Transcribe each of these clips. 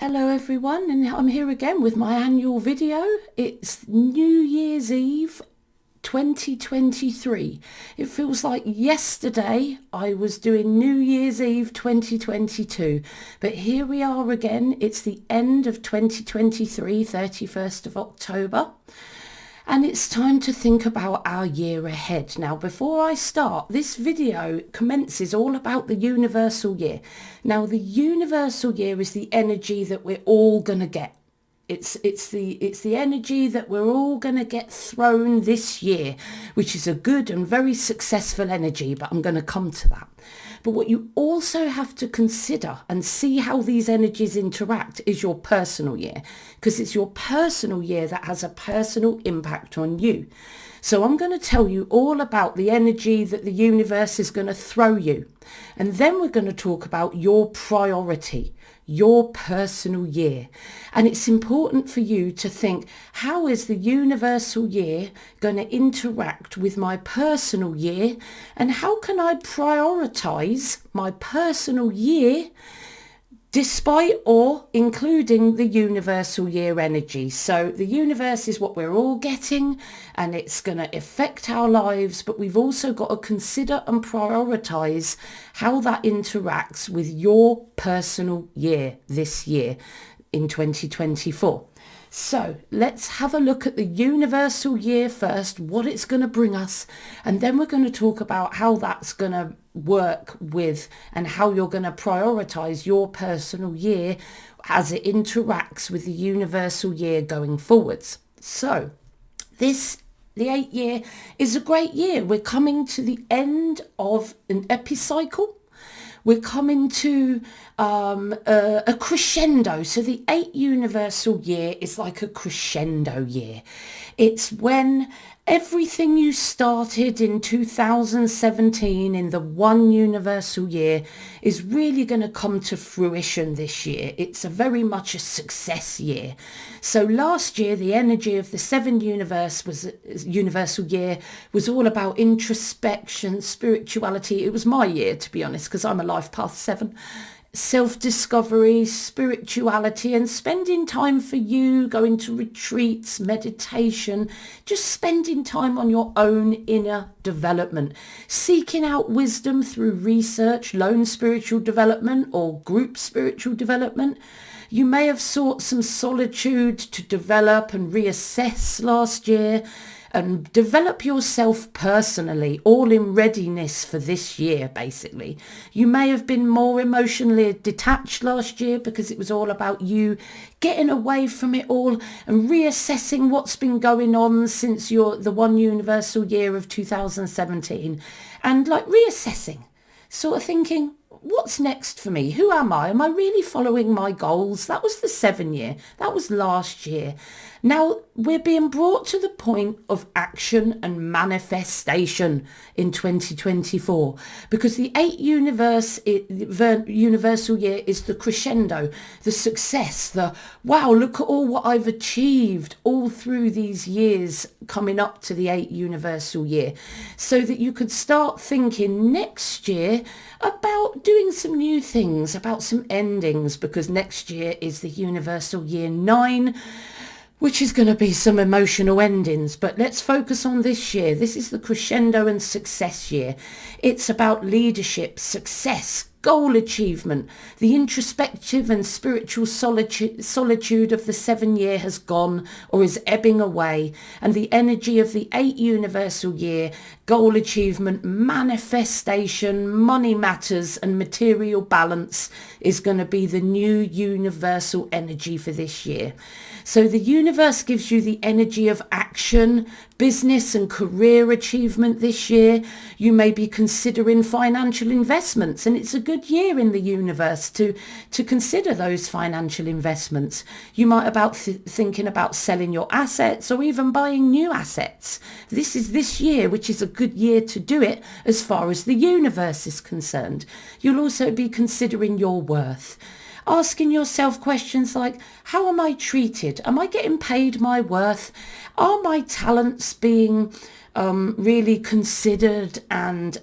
Hello everyone, and I'm here again with my annual video. It's New Year's Eve 2023. It feels like yesterday I was doing New Year's Eve 2022, but here we are again. It's the end of 2023, 31st of October. And it's time to think about our year ahead. Now, before I start, this video commences all about the universal year. Now, the universal year is the energy that we're all going to get. It's the energy that we're all going to get thrown this year, which is a good and very successful energy, but I'm going to come to that. But what you also have to consider and see how these energies interact is your personal year, because it's your personal year that has a personal impact on you. So I'm going to tell you all about the energy that the universe is going to throw you. And then we're going to talk about your priority, your personal year. And it's important for you to think, how is the universal year going to interact with my personal year? And how can I prioritize my personal year despite or including the universal year energy? So the universe is what we're all getting, and it's going to affect our lives, but we've also got to consider and prioritize how that interacts with your personal year this year in 2024. So let's have a look at the universal year first, what it's going to bring us, and then we're going to talk about how that's going to work with and how you're going to prioritize your personal year as it interacts with the universal year going forwards. So the 8th year is a great year. We're coming to the end of an epicycle. We're coming to a crescendo. So the 8th universal year is like a crescendo year. It's when everything you started in 2017 in the one universal year is really going to come to fruition this year. It's very much a success year. So last year, the energy of the 7th universal year was all about introspection, spirituality. It was my year, to be honest, because I'm a life path 7. Self-discovery, spirituality, and spending time for you, going to retreats, meditation, just spending time on your own inner development, seeking out wisdom through research, lone spiritual development or group spiritual development. You may have sought some solitude to develop and reassess last year and develop yourself personally, all in readiness for this year, basically. You may have been more emotionally detached last year because it was all about you getting away from it all and reassessing what's been going on since the one universal year of 2017, and like reassessing, sort of thinking, what's next for me? Who am I? Am I really following my goals? That was the 7th year. That was last year. Now we're being brought to the point of action and manifestation in 2024, because the 8th universal year is the crescendo, the success, the wow, look at all what I've achieved all through these years coming up to the 8th universal year, so that you could start thinking next year about doing some new things, about some endings, because next year is the universal year 9, which is going to be some emotional endings. But let's focus on this year. This is the crescendo and success year. It's about leadership, success, goal achievement. The introspective and spiritual solitude of the 7th year has gone or is ebbing away, and the energy of the 8th universal year, goal achievement, manifestation, money matters and material balance, is going to be the new universal energy for this year. So the universe gives you the energy of action, business and career achievement this year. You may be considering financial investments, and it's a good year in the universe to consider those financial investments. You might thinking about selling your assets or even buying new assets. This is this year, which is a good year to do it as far as the universe is concerned. You'll also be considering your worth. Asking yourself questions like, how am I treated? Am I getting paid my worth? Are my talents being really considered and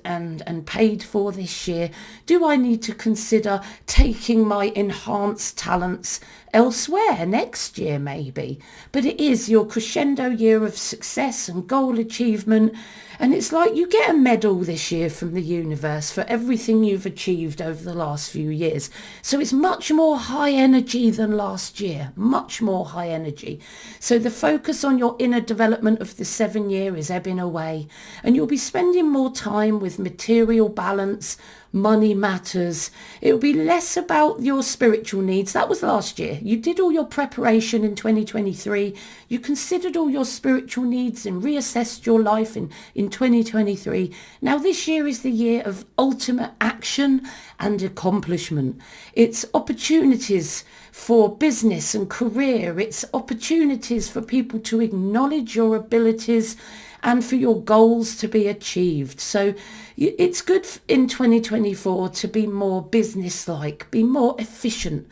paid for this year? Do I need to consider taking my enhanced talents elsewhere next year maybe. But it is your crescendo year of success and goal achievement. And it's like you get a medal this year from the universe for everything you've achieved over the last few years. So it's much more high energy than last year, much more high energy. So the focus on your inner development of the 7 year is ebbing away, and you'll be spending more time with material balance, money matters. It'll be less about your spiritual needs. That was last year. You did all your preparation in 2023. You considered all your spiritual needs and reassessed your life in 2023. Now this year is the year of ultimate action and accomplishment. It's opportunities for business and career. It's opportunities for people to acknowledge your abilities and for your goals to be achieved. So it's good in 2024 to be more business-like, be more efficient,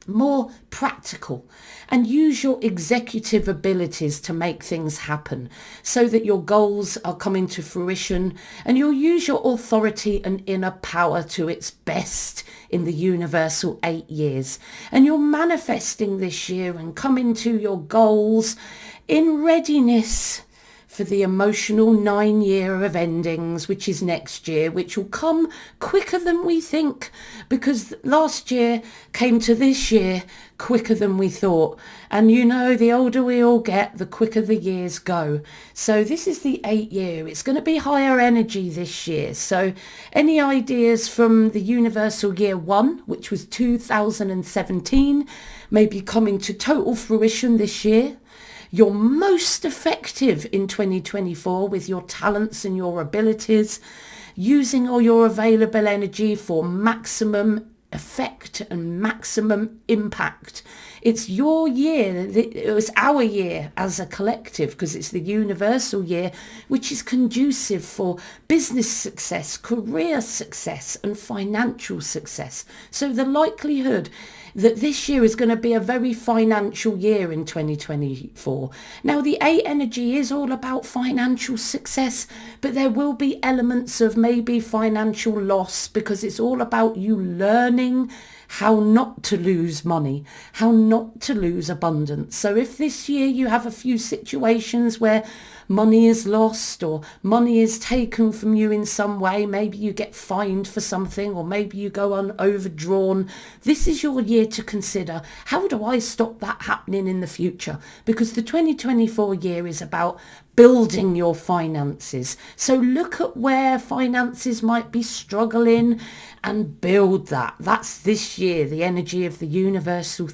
more practical, and use your executive abilities to make things happen so that your goals are coming to fruition, and you'll use your authority and inner power to its best in the universal 8 years. And you're manifesting this year and coming to your goals in readiness for the emotional 9 year of endings, which is next year, which will come quicker than we think, because last year came to this year quicker than we thought. And you know, the older we all get, the quicker the years go. So this is the 8 year. It's going to be higher energy this year. So any ideas from the universal year 1, which was 2017, may be coming to total fruition this year. You're most effective in 2024 with your talents and your abilities, using all your available energy for maximum effect and maximum impact. It's your year, it was our year as a collective, because it's the universal year, which is conducive for business success, career success and financial success. So the likelihood that this year is going to be a very financial year in 2024. Now, the 8 energy is all about financial success, but there will be elements of maybe financial loss, because it's all about you learning how not to lose money, how not to lose abundance. So if this year you have a few situations where money is lost or money is taken from you in some way, maybe you get fined for something, or maybe you go on overdrawn, this is your year to consider, how do I stop that happening in the future? Because the 2024 year is about building your finances. So look at where finances might be struggling and build that. That's this year, the energy of the universal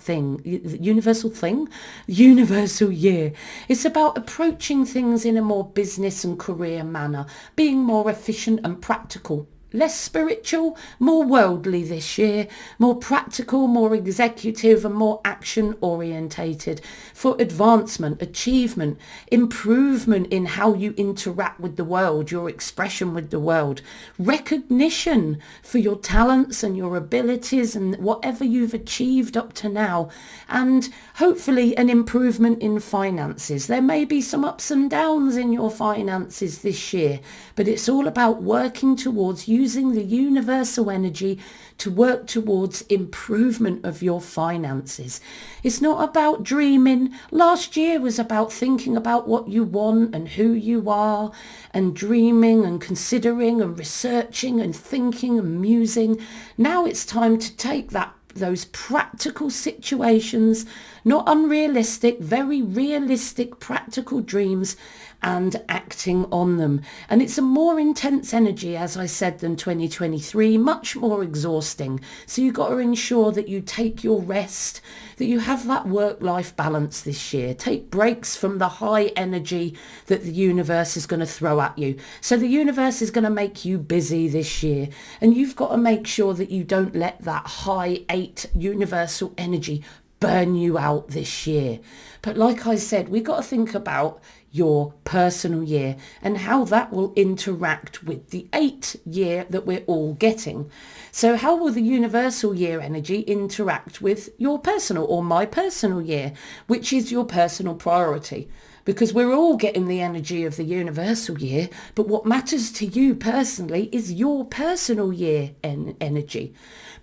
year. It's about approaching things in a more business and career manner, being more efficient and practical. Less spiritual, more worldly this year, more practical, more executive and more action orientated for advancement, achievement, improvement in how you interact with the world, your expression with the world, recognition for your talents and your abilities and whatever you've achieved up to now, and hopefully an improvement in finances. There may be some ups and downs in your finances this year, but it's all about working towards using the universal energy to work towards improvement of your finances. It's not about dreaming. Last year was about thinking about what you want and who you are, and dreaming and considering and researching and thinking and musing. Now it's time to take those practical situations, not unrealistic, very realistic practical dreams, and acting on them. And it's a more intense energy, as I said, than 2023, much more exhausting. So you've got to ensure that you take your rest, that you have that work-life balance this year. Take breaks from the high energy that the universe is going to throw at you. So the universe is going to make you busy this year, and you've got to make sure that you don't let that high 8 universal energy burn you out this year. But like I said, we've got to think about your personal year and how that will interact with the 8 year that we're all getting. So how will the universal year energy interact with your personal or my personal year, which is your personal priority? Because we're all getting the energy of the universal year, but what matters to you personally is your personal year energy.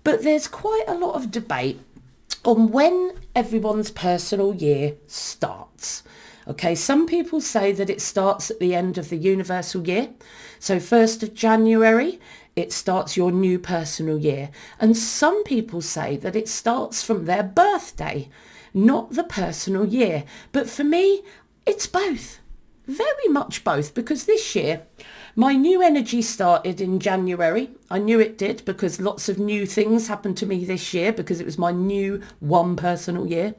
But there's quite a lot of debate on when everyone's personal year starts. Okay, some people say that it starts at the end of the universal year. So 1st of January, it starts your new personal year. And some people say that it starts from their birthday, not the personal year. But for me, it's both. Very much both, because this year my new energy started in January. I knew it did because lots of new things happened to me this year because it was my new one personal year.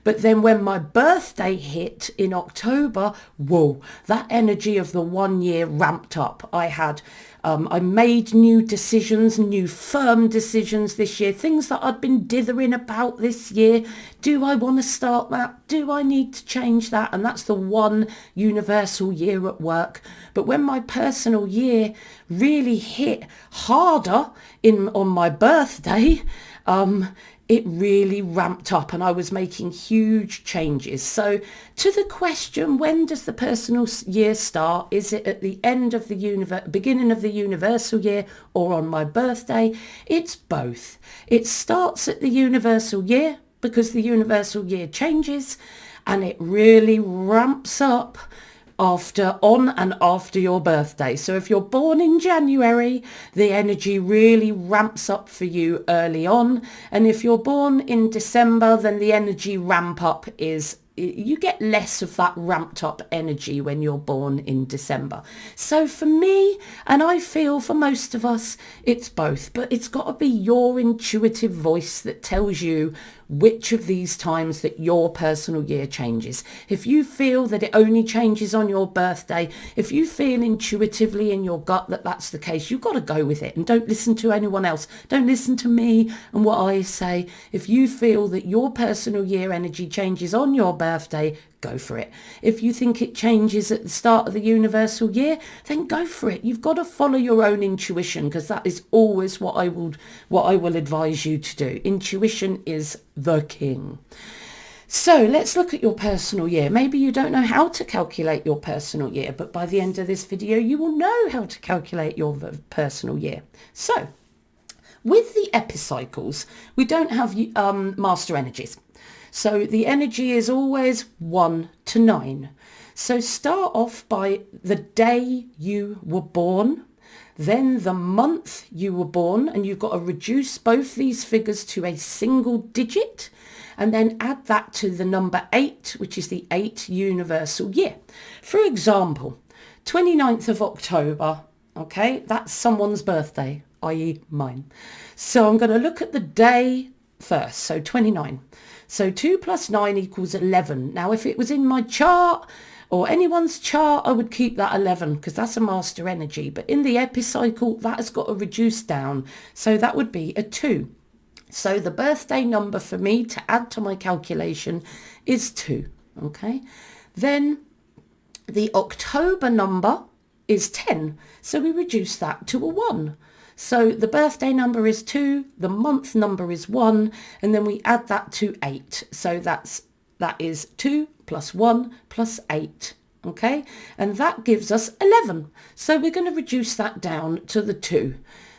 But then when my birthday hit in October, whoa, that energy of the 1 year ramped up. I made new decisions, new firm decisions this year, things that I'd been dithering about this year. Do I want to start that? Do I need to change that? And that's the one universal year at work. But when my personal year really hit harder on my birthday, it really ramped up and I was making huge changes. So to the question, when does the personal year start? Is it at the end of the beginning of the universal year or on my birthday? It's both. It starts at the universal year because the universal year changes, and it really ramps up on and after your birthday. So if you're born in January, the energy really ramps up for you early on. And if you're born in December, then the energy ramp up you get less of that ramped up energy when you're born in December. So for me, and I feel for most of us, it's both, but it's got to be your intuitive voice that tells you which of these times that your personal year changes. If you feel that it only changes on your birthday, if you feel intuitively in your gut that that's the case, you've got to go with it and don't listen to anyone else. Don't listen to me and what I say. If you feel that your personal year energy changes on your birthday, go for it. If you think it changes at the start of the universal year, then go for it. You've got to follow your own intuition, because that is always what I will advise you to do. Intuition is the king. So let's look at your personal year. Maybe you don't know how to calculate your personal year, but by the end of this video, you will know how to calculate your personal year. So with the epicycles, we don't have master energies. So the energy is always 1 to 9. So start off by the day you were born, then the month you were born, and you've got to reduce both these figures to a single digit, and then add that to the number 8, which is the 8 universal year. For example, 29th of October, okay, that's someone's birthday, i.e. mine. So I'm going to look at the day first, so 29. So 2 plus 9 equals 11. Now, if it was in my chart or anyone's chart, I would keep that 11 because that's a master energy. But in the epicycle, that has got to reduce down. So that would be a 2. So the birthday number for me to add to my calculation is 2. Okay. Then the October number is 10. So we reduce that to a 1. So the birthday number is 2, the month number is 1, and then we add that to 8. So that is 2 plus 1 plus 8, okay? And that gives us 11. So we're going to reduce that down to the 2.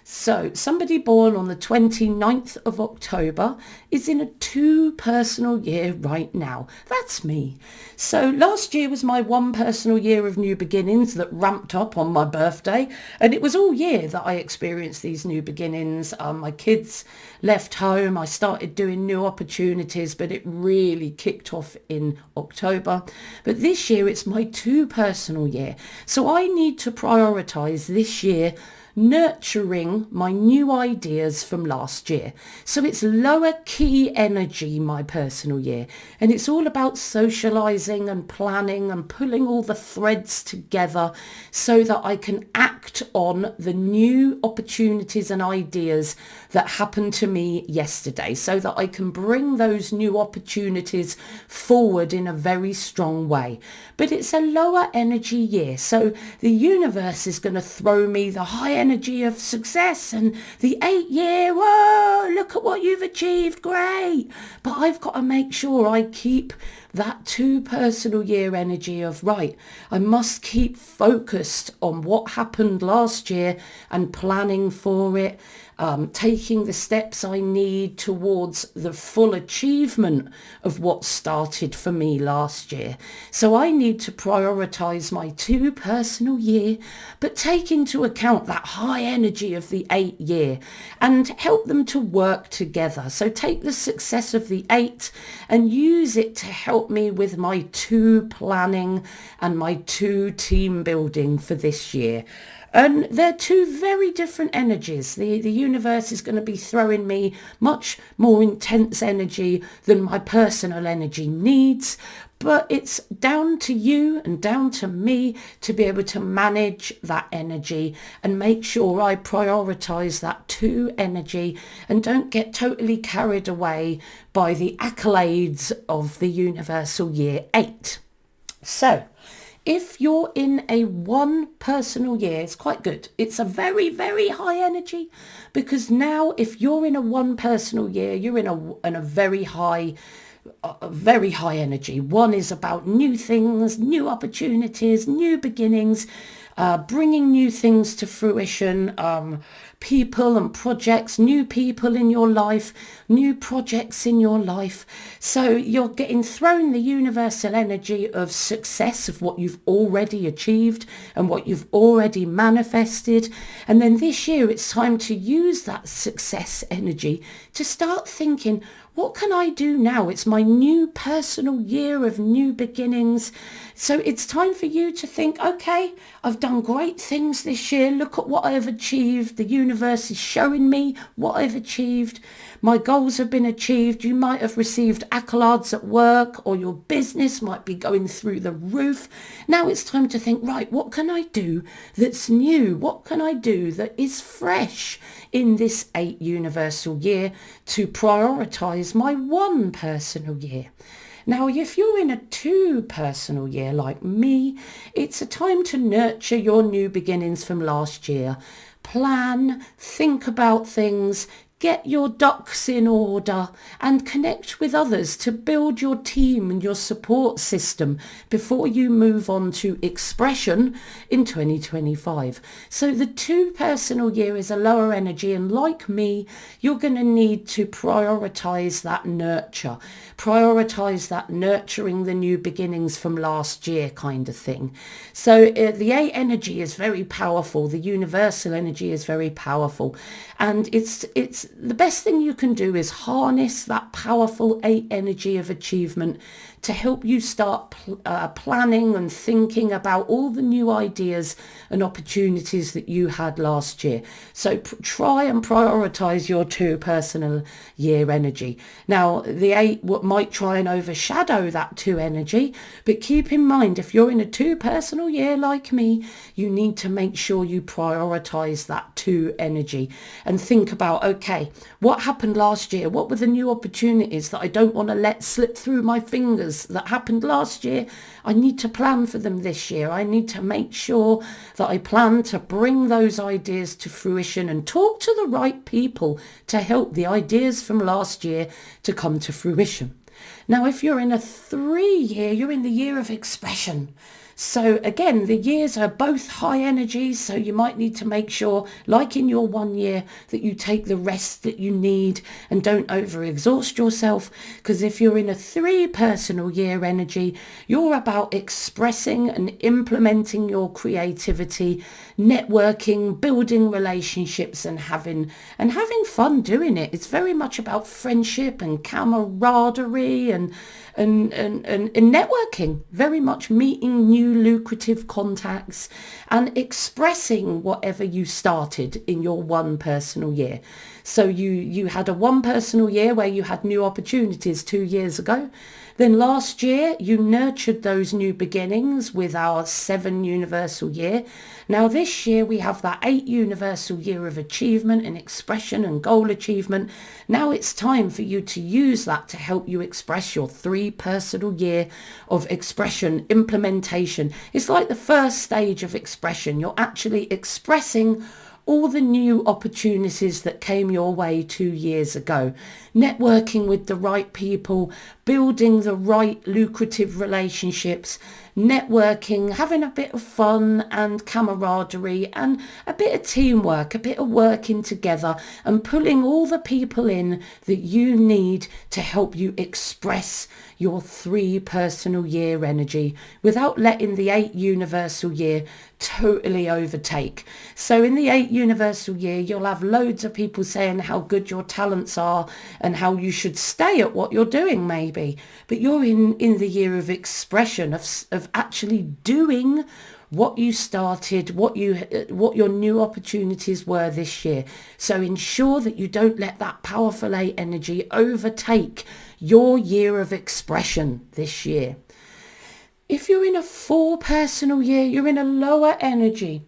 So somebody born on the 29th of October is in a 2 personal year right now. That's me. So last year was my 1 personal year of new beginnings that ramped up on my birthday. And it was all year that I experienced these new beginnings. My kids left home. I started doing new opportunities, but it really kicked off in October. But this year it's my 2 personal year. So I need to prioritise this year nurturing my new ideas from last year. So it's lower key energy, my personal year, and it's all about socializing and planning and pulling all the threads together so that I can act on the new opportunities and ideas that happened to me yesterday, so that I can bring those new opportunities forward in a very strong way. But it's a lower energy year, so the universe is going to throw me the high energy of success and the 8 year, whoa, look at what you've achieved, great. But I've got to make sure I keep that 2 personal year energy of, right, I must keep focused on what happened last year and planning for it taking the steps I need towards the full achievement of what started for me last year. So I need to prioritise my 2 personal year, but take into account that high energy of the 8 year and help them to work together. So take the success of the 8 and use it to help me with my 2 planning and my 2 team building for this year. And they're 2 very different energies. The universe is going to be throwing me much more intense energy than my personal energy needs. But it's down to you and down to me to be able to manage that energy and make sure I prioritise that 2 energy and don't get totally carried away by the accolades of the universal year 8. So, if you're in a 1 personal year, it's quite good. It's a very, very high energy, because now if you're in a 1 personal year, you're in a very high energy. 1 is about new things, new opportunities, new beginnings, bringing new things to fruition, people and projects, new people in your life, new projects in your life. So you're getting thrown the universal energy of success, of what you've already achieved and what you've already manifested. And then this year it's time to use that success energy to start thinking, what can I do now? It's my new personal year of new beginnings. So it's time for you to think, okay, I've done great things this year. Look at what I've achieved. The universe is showing me what I've achieved. My goals have been achieved. You might have received accolades at work, or your business might be going through the roof. Now it's time to think, right, what can I do that's new? What can I do that is fresh in this 8 universal year to prioritise my 1 personal year? Now, if you're in a 2 personal year like me, it's a time to nurture your new beginnings from last year. Plan, think about things, get your ducks in order and connect with others to build your team and your support system before you move on to expression in 2025. So the 2 personal year is a lower energy, and like me, you're going to need to prioritise that nurture. Prioritise that nurturing the new beginnings from last year kind of thing. So the 8 energy is very powerful. The universal energy is very powerful. And it's the best thing you can do is harness that powerful 8 energy of achievement to help you start planning and thinking about all the new ideas and opportunities that you had last year. So try and prioritise your 2 personal year energy. Now, the 8 might try and overshadow that 2 energy, but keep in mind, if you're in a 2 personal year like me, you need to make sure you prioritise that 2 energy and think about, okay, what happened last year? What were the new opportunities that I don't want to let slip through my fingers that happened last year? I need to plan for them this year. I need to make sure that I plan to bring those ideas to fruition and talk to the right people to help the ideas from last year to come to fruition. Now, if you're in a 3 year, you're in the year of expression. So again, the years are both high energies, so you might need to make sure, like in your 1 year, that you take the rest that you need and don't overexhaust yourself. Because if you're in a 3 personal year energy, you're about expressing and implementing your creativity, networking, building relationships, and having fun doing it. It's very much about friendship and camaraderie and networking, very much meeting new lucrative contacts and expressing whatever you started in your 1 personal year. So you had a 1 personal year where you had new opportunities 2 years ago. Then last year you nurtured those new beginnings with our 7 universal year. Now this year we have that 8 universal year of achievement and expression and goal achievement. Now it's time for you to use that to help you express your 3 personal year of expression implementation. It's like the first stage of expression. You're actually expressing all the new opportunities that came your way 2 years ago, networking with the right people, building the right lucrative relationships, networking, having a bit of fun and camaraderie and a bit of teamwork, a bit of working together and pulling all the people in that you need to help you express your 3 personal year energy without letting the 8 universal year totally overtake. So in the 8 universal year, you'll have loads of people saying how good your talents are and how you should stay at what you're doing maybe. But you're in the year of expression, of actually doing what you started, what your new opportunities were this year. So ensure that you don't let that powerful 8 energy overtake your year of expression this year. If you're in a 4 personal year, you're in a lower energy,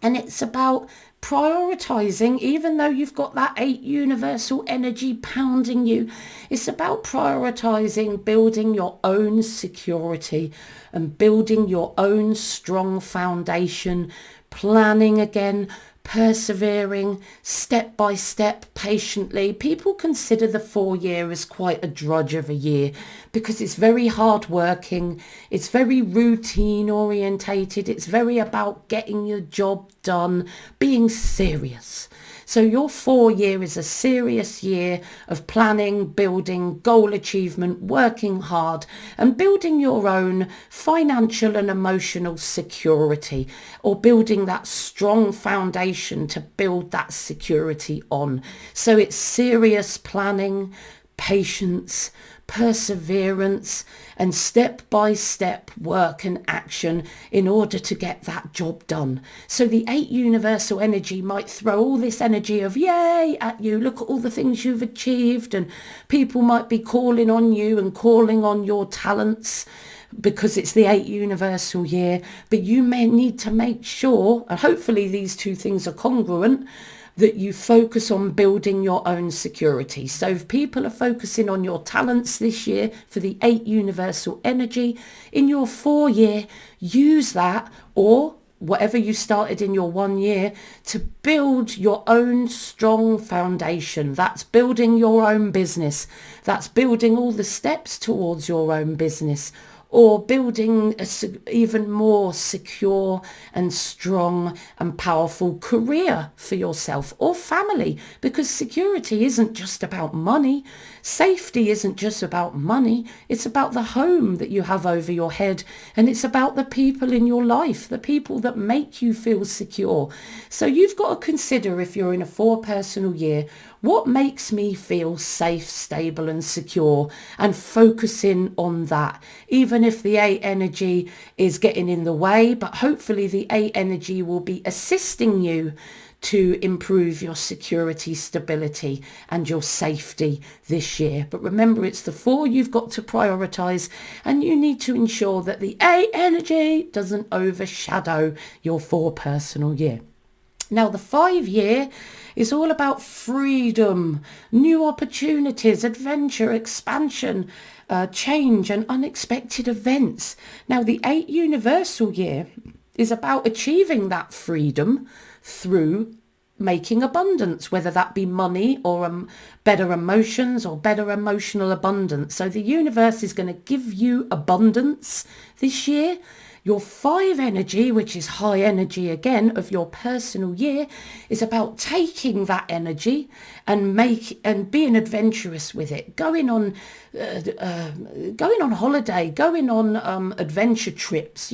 and it's about prioritizing. Even though you've got that 8 universal energy pounding you, it's about prioritizing building your own security and building your own strong foundation, planning again, persevering step by step, patiently. People consider the 4 year as quite a drudge of a year because it's very hard working, it's very routine orientated, it's very about getting your job done, being serious. So your 4 year is a serious year of planning, building, goal achievement, working hard and building your own financial and emotional security, or building that strong foundation to build that security on. So it's serious planning, patience, perseverance and step-by-step work and action in order to get that job done. So the 8 universal energy might throw all this energy of yay at you, look at all the things you've achieved, and people might be calling on you and calling on your talents because it's the 8 universal year. But you may need to make sure, and hopefully these 2 things are congruent, that you focus on building your own security. So if people are focusing on your talents this year for the 8 universal energy, in your 4 year, use that, or whatever you started in your 1 year, to build your own strong foundation. That's building your own business. That's building all the steps towards your own business, or building a even more secure and strong and powerful career for yourself or family, because security isn't just about money. Safety isn't just about money. It's about the home that you have over your head, and it's about the people in your life, the people that make you feel secure. So you've got to consider, if you're in a 4 personal year, what makes me feel safe, stable and secure, and focusing on that, even if the 8 energy is getting in the way. But hopefully the 8 energy will be assisting you to improve your security, stability and your safety this year. But remember, it's the 4 you've got to prioritise, and you need to ensure that the 8 energy doesn't overshadow your 4 personal year. Now, the 5 year is all about freedom, new opportunities, adventure, expansion, change and unexpected events. Now, the 8 universal year is about achieving that freedom through making abundance, whether that be money or better emotions or better emotional abundance. So the universe is going to give you abundance this year. Your 5 energy, which is high energy again of your personal year, is about taking that energy and being adventurous with it, going on holiday, going on adventure trips,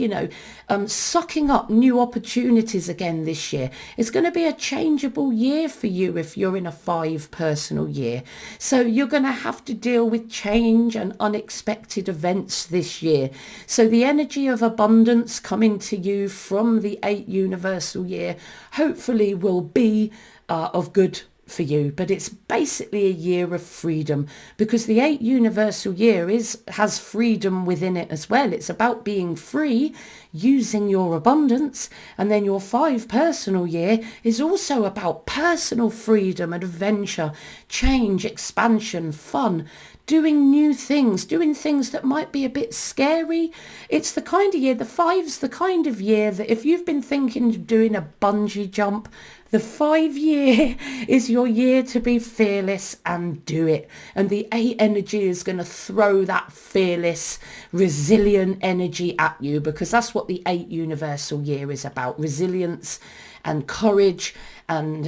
sucking up new opportunities again this year. It's going to be a changeable year for you if you're in a 5 personal year. So you're going to have to deal with change and unexpected events this year. So the energy of abundance coming to you from the 8 universal year hopefully will be of good for you. But it's basically a year of freedom, because the 8 universal year has freedom within it as well. It's about being free, using your abundance. And then your 5 personal year is also about personal freedom, adventure, change, expansion, fun, doing new things, doing things that might be a bit scary. It's the kind of year, the five's the kind of year that if you've been thinking of doing a bungee jump, the 5 year is your year to be fearless and do it. And the 8 energy is going to throw that fearless, resilient energy at you, because that's what the 8 universal year is about: resilience and courage and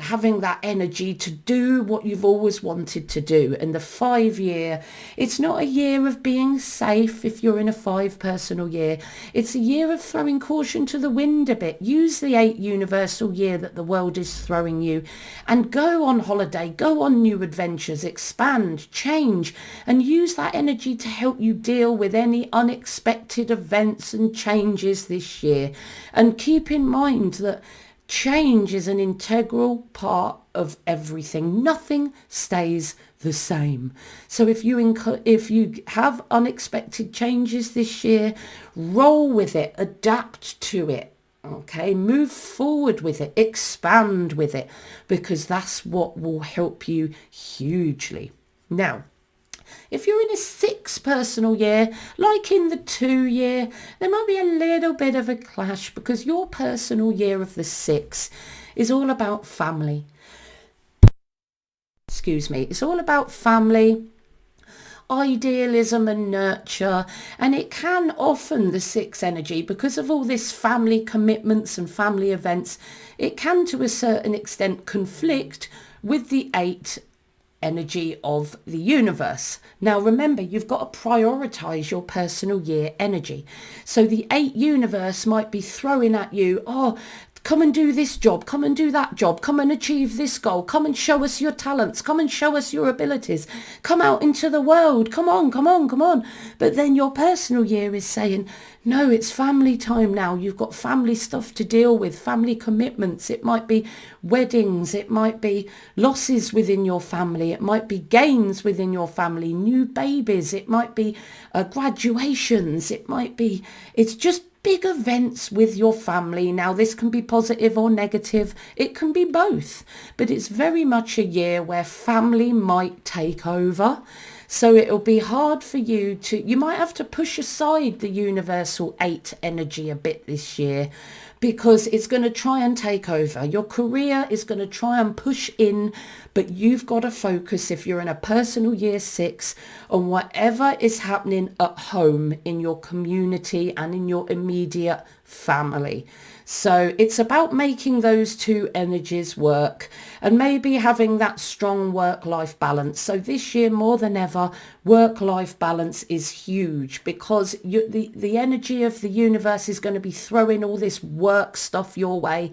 having that energy to do what you've always wanted to do. And the 5 year, it's not a year of being safe if you're in a 5 personal year. It's a year of throwing caution to the wind a bit. Use the 8 universal year that the world is throwing you and go on holiday, go on new adventures, expand, change, and use that energy to help you deal with any unexpected events and changes this year. And keep in mind that change is an integral part of everything. Nothing stays the same. So if you have unexpected changes this year, roll with it, adapt to it. Okay, move forward with it, expand with it, because that's what will help you hugely. Now, if you're in a 6 personal year, like in the 2 year, there might be a little bit of a clash, because your personal year of the 6 is all about family. It's all about family, idealism and nurture, and it can often, the 6 energy, because of all this family commitments and family events, it can to a certain extent conflict with the 8 energy of the universe. Now remember, you've got to prioritize your personal year energy. So the 8 universe might be throwing at you, oh, come and do this job, come and do that job, come and achieve this goal, come and show us your talents, come and show us your abilities, come out into the world, come on, come on, come on. But then your personal year is saying, no, it's family time now. You've got family stuff to deal with, family commitments. It might be weddings, it might be losses within your family, it might be gains within your family, new babies, it might be graduations, it's just big events with your family. Now, this can be positive or negative. It can be both. But it's very much a year where family might take over. So it'll be hard for you might have to push aside the universal 8 energy a bit this year, because it's going to try and take over. Your career is going to try and push in, but you've got to focus, if you're in a personal year 6, on whatever is happening at home, in your community and in your immediate family. So it's about making those 2 energies work and maybe having that strong work-life balance. So this year, more than ever, work-life balance is huge, because the energy of the universe is going to be throwing all this work stuff your way.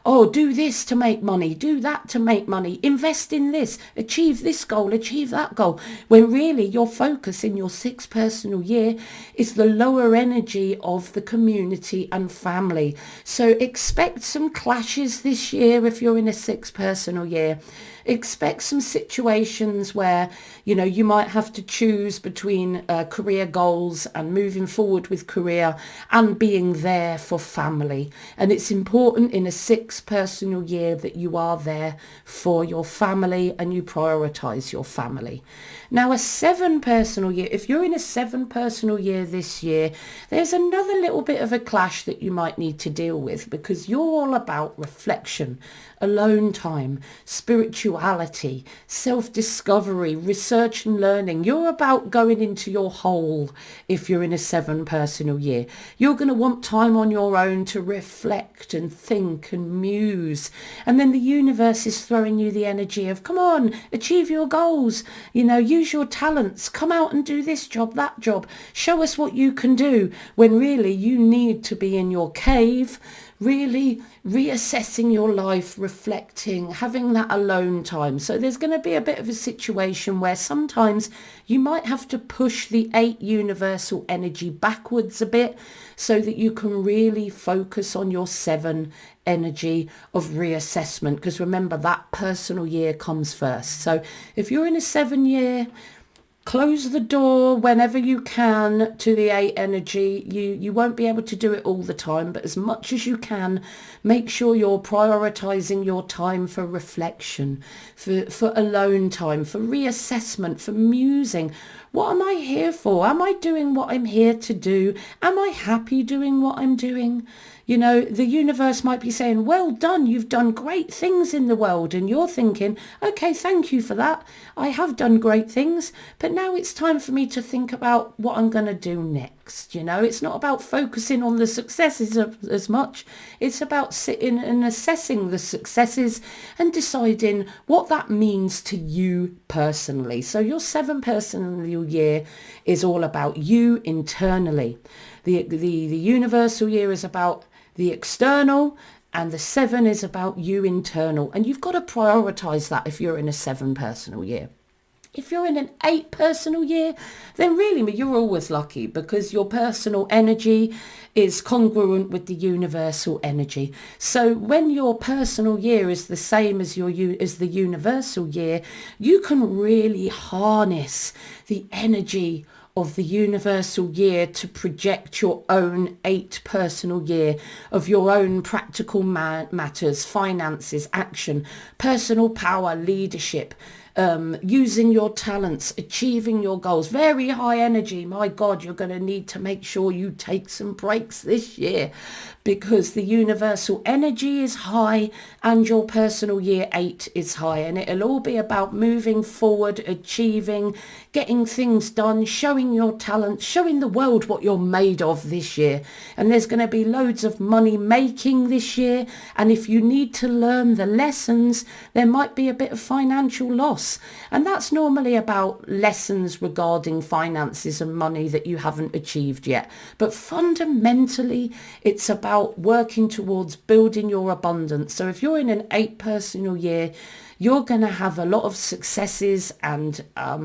Oh, do this to make money, do that to make money, invest in this, achieve this goal, achieve that goal. When really your focus in your 6 personal year is the lower energy of the community and family. So expect some clashes this year if you're in a 6 personal year. Expect some situations where, you might have to choose between career goals and moving forward with career and being there for family. And it's important in a 6 personal year that you are there for your family and you prioritize your family. Now, a 7 personal year, if you're in a 7 personal year this year, there's another little bit of a clash that you might need to deal with, because you're all about reflection, alone time, spirituality, self-discovery, research and learning. You're about going into your hole if you're in a 7 personal year. You're going to want time on your own to reflect and think and muse. And then the universe is throwing you the energy of, come on, achieve your goals, use your talents, come out and do this job, that job, show us what you can do, when really you need to be in your cave, really reassessing your life, reflecting, having that alone time. So there's going to be a bit of a situation where sometimes you might have to push the 8 universal energy backwards a bit, so that you can really focus on your 7 energy of reassessment, because remember, that personal year comes first. So if you're in a 7 year, Close the door whenever you can to the 8 energy. You won't be able to do it all the time, but as much as you can, make sure you're prioritizing your time for reflection, for alone time, for reassessment, for musing. What am I here for? Am I doing what I'm here to do? Am I happy doing what I'm doing? You know, the universe might be saying, well done, you've done great things in the world. And you're thinking, okay, thank you for that. I have done great things, but now it's time for me to think about what I'm going to do next. You know, it's not about focusing on the successes as much. It's about sitting and assessing the successes and deciding what that means to you personally. So your 7 personal year is all about you internally. The universal year is about the external, and the 7 is about you internal. And you've got to prioritize that if you're in a 7 personal year. If you're in an 8 personal year, then really you're always lucky, because your personal energy is congruent with the universal energy. So when your personal year is the same as the universal year, you can really harness the energy of the universal year to project your own 8 personal year of your own practical matters, finances, action, personal power, leadership, using your talents, achieving your goals. Very high energy. My God, you're going to need to make sure you take some breaks this year, because the universal energy is high and your personal year 8 is high, and it'll all be about moving forward, achieving, getting things done, showing your talent, showing the world what you're made of this year. And there's going to be loads of money making this year, and if you need to learn the lessons, there might be a bit of financial loss, and that's normally about lessons regarding finances and money that you haven't achieved yet. But fundamentally, it's about working towards building your abundance. So if you're in an 8 personal year, you're going to have a lot of successes, and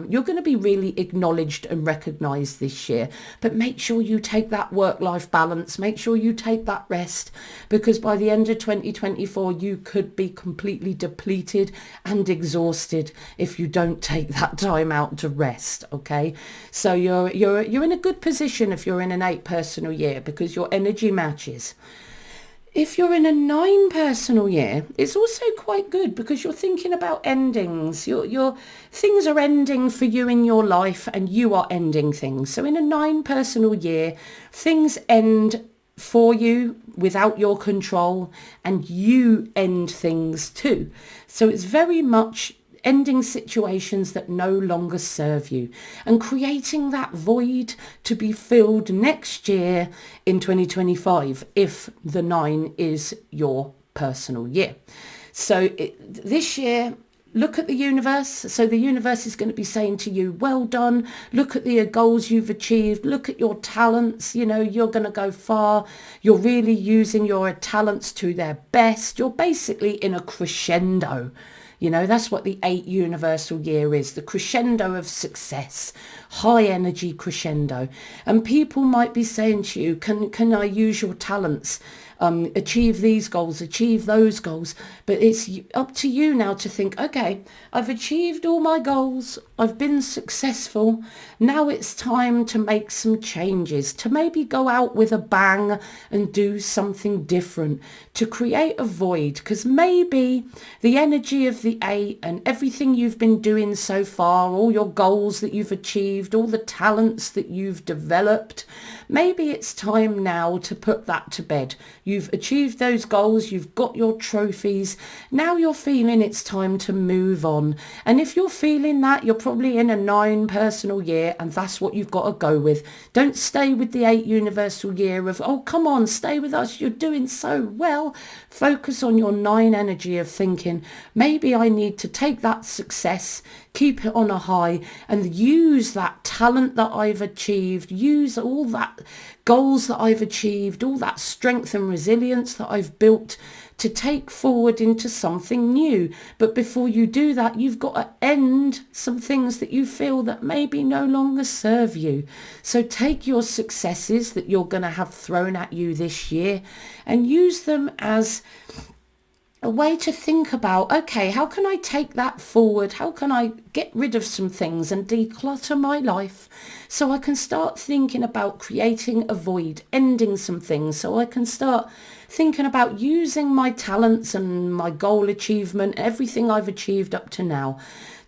you're going to be really acknowledged and recognized this year. But make sure you take that work-life balance. Make sure you take that rest, because by the end of 2024, you could be completely depleted and exhausted if you don't take that time out to rest. Okay, so you're in a good position if you're in an 8 personal year, because your energy matches. If you're in a 9 personal year, it's also quite good, because you're thinking about endings. Your things are ending for you in your life, and you are ending things. So in a 9 personal year, things end for you without your control, and you end things too. So it's very much ending situations that no longer serve you and creating that void to be filled next year in 2025, if the 9 is your personal year. So this year, look at the universe. So the universe is going to be saying to you, well done. Look at the goals you've achieved. Look at your talents. You know, you're going to go far. You're really using your talents to their best. You're basically in a crescendo. You know, that's what the 8 universal year is, the crescendo of success, high energy crescendo. And people might be saying to you, can I use your talents, achieve these goals, achieve those goals? But it's up to you now to think, okay, I've achieved all my goals. I've been successful. Now it's time to make some changes, to maybe go out with a bang and do something different, to create a void, because maybe the energy of the 8 and everything you've been doing so far, all your goals that you've achieved, all the talents that you've developed, maybe it's time now to put that to bed. You've achieved those goals, you've got your trophies. Now you're feeling it's time to move on. And if you're feeling that, you're probably in a 9 personal year, and that's what you've got to go with. Don't stay with the 8 universal year of, oh, come on, stay with us, you're doing so well. Focus on your 9 energy of thinking, maybe I need to take that success, keep it on a high, and use that talent that I've achieved, use all that goals that I've achieved, all that strength and resilience that I've built to take forward into something new. But before you do that, you've got to end some things that you feel that maybe no longer serve you. So take your successes that you're going to have thrown at you this year and use them as a way to think about, okay, how can I take that forward? How can I get rid of some things and declutter my life so I can start thinking about creating a void, ending some things, so I can start thinking about using my talents and my goal achievement, everything I've achieved up to now,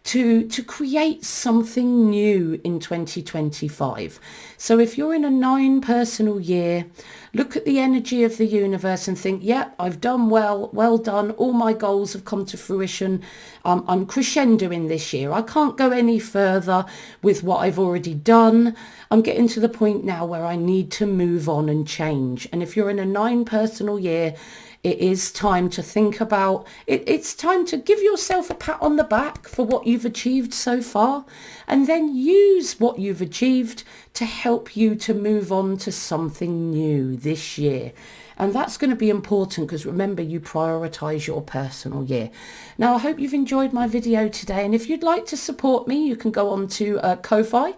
to create something new in 2025. So if you're in a 9 personal year, look at the energy of the universe and think, yeah, I've done well done. All my goals have come to fruition. I'm crescendoing this year. I can't go any further with what I've already done. I'm getting to the point now where I need to move on and change. And if you're in a 9 personal year, it is time to think about it. It's time to give yourself a pat on the back for what you've achieved so far, and then use what you've achieved to help you to move on to something new this year. And that's going to be important because remember, you prioritise your personal year. Now, I hope you've enjoyed my video today. And if you'd like to support me, you can go on to Ko-Fi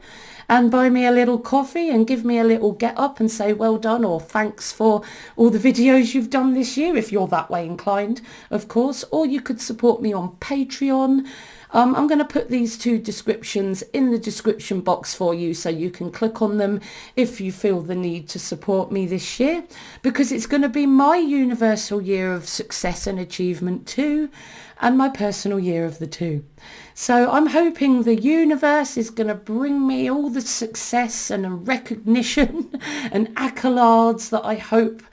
and buy me a little coffee and give me a little get up and say well done or thanks for all the videos you've done this year, if you're that way inclined, of course. Or you could support me on Patreon. I'm going to put these 2 descriptions in the description box for you so you can click on them if you feel the need to support me this year, because it's going to be my universal year of success and achievement too, and my personal year of the 2. So I'm hoping the universe is going to bring me all the success and recognition and accolades that I hope,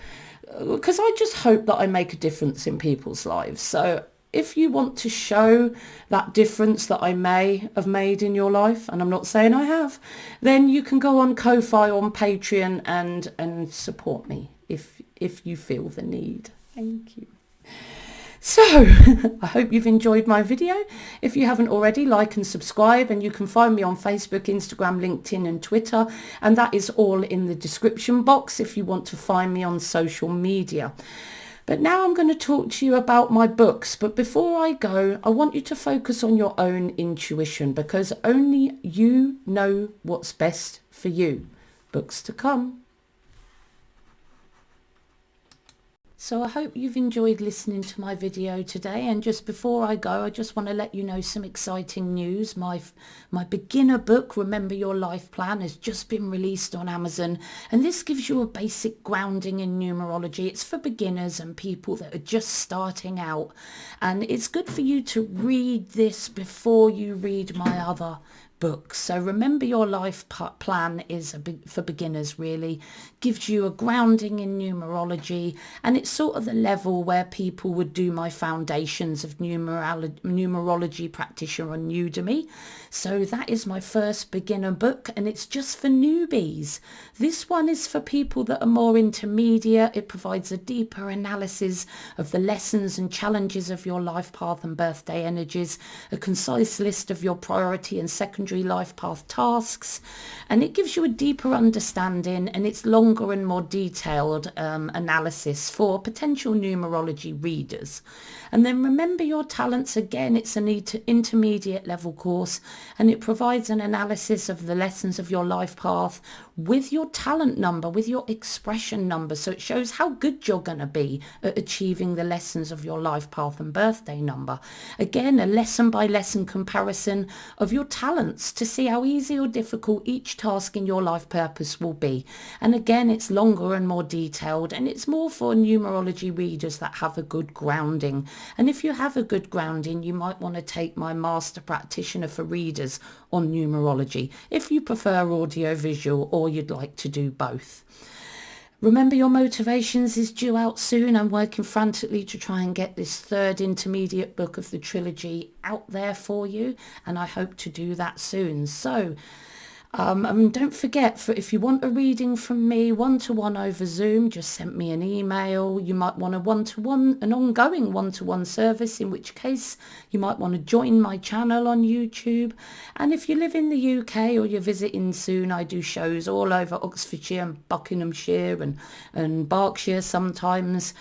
because I just hope that I make a difference in people's lives. So if you want to show that difference that I may have made in your life, and I'm not saying I have, then you can go on Ko-Fi, on Patreon, and support me if you feel the need. Thank you. So I hope you've enjoyed my video. If you haven't already, like and subscribe, and you can find me on Facebook, Instagram, LinkedIn and Twitter, and that is all in the description box if you want to find me on social media. But now I'm going to talk to you about my books. But before I go, I want you to focus on your own intuition, because only you know what's best for you. Books to come. So I hope you've enjoyed listening to my video today, and just before I go, I just want to let you know some exciting news. My beginner book, Remember Your Life Plan, has just been released on Amazon, and this gives you a basic grounding in numerology. It's for beginners and people that are just starting out, and it's good for you to read this before you read my other books. So Remember Your Life Plan is for beginners, really. Gives you a grounding in numerology, and it's sort of the level where people would do my foundations of numerology practitioner on Udemy. So that is my first beginner book, and it's just for newbies. This one is for people that are more intermediate. It provides a deeper analysis of the lessons and challenges of your life path and birthday energies, a concise list of your priority and secondary life path tasks, and it gives you a deeper understanding, and it's longer and more detailed analysis for potential numerology readers. And then Remember Your Talents, again, it's an intermediate level course, and it provides an analysis of the lessons of your life path with your talent number, with your expression number. So it shows how good you're going to be at achieving the lessons of your life path and birthday number. Again, a lesson by lesson comparison of your talents to see how easy or difficult each task in your life purpose will be. And again, it's longer and more detailed, and it's more for numerology readers that have a good grounding. And if you have a good grounding, you might want to take my master practitioner for readers on numerology if you prefer audio visual, or you'd like to do both. Remember Your Motivations is due out soon. I'm working frantically to try and get this 3rd intermediate book of the trilogy out there for you, and I hope to do that soon. So and don't forget, if you want a reading from me one-to-one over Zoom, just send me an email. You might want an ongoing one-to-one service, in which case you might want to join my channel on YouTube. And if you live in the UK or you're visiting soon, I do shows all over Oxfordshire and Buckinghamshire and Berkshire sometimes,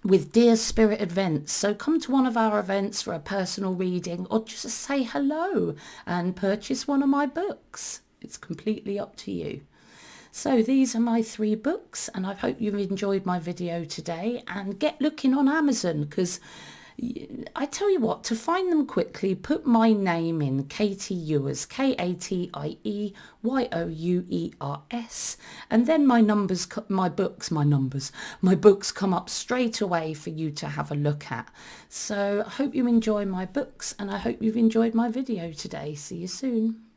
with Dear Spirit events. So come to one of our events for a personal reading, or just say hello and purchase one of my books. It's completely up to you. So these are my 3 books, and I hope you've enjoyed my video today, and get looking on Amazon, because I tell you what, to find them quickly, put my name in, Katie Ewers, Katieyouyers, and then my books come up straight away for you to have a look at. So I hope you enjoy my books, and I hope you've enjoyed my video today. See you soon.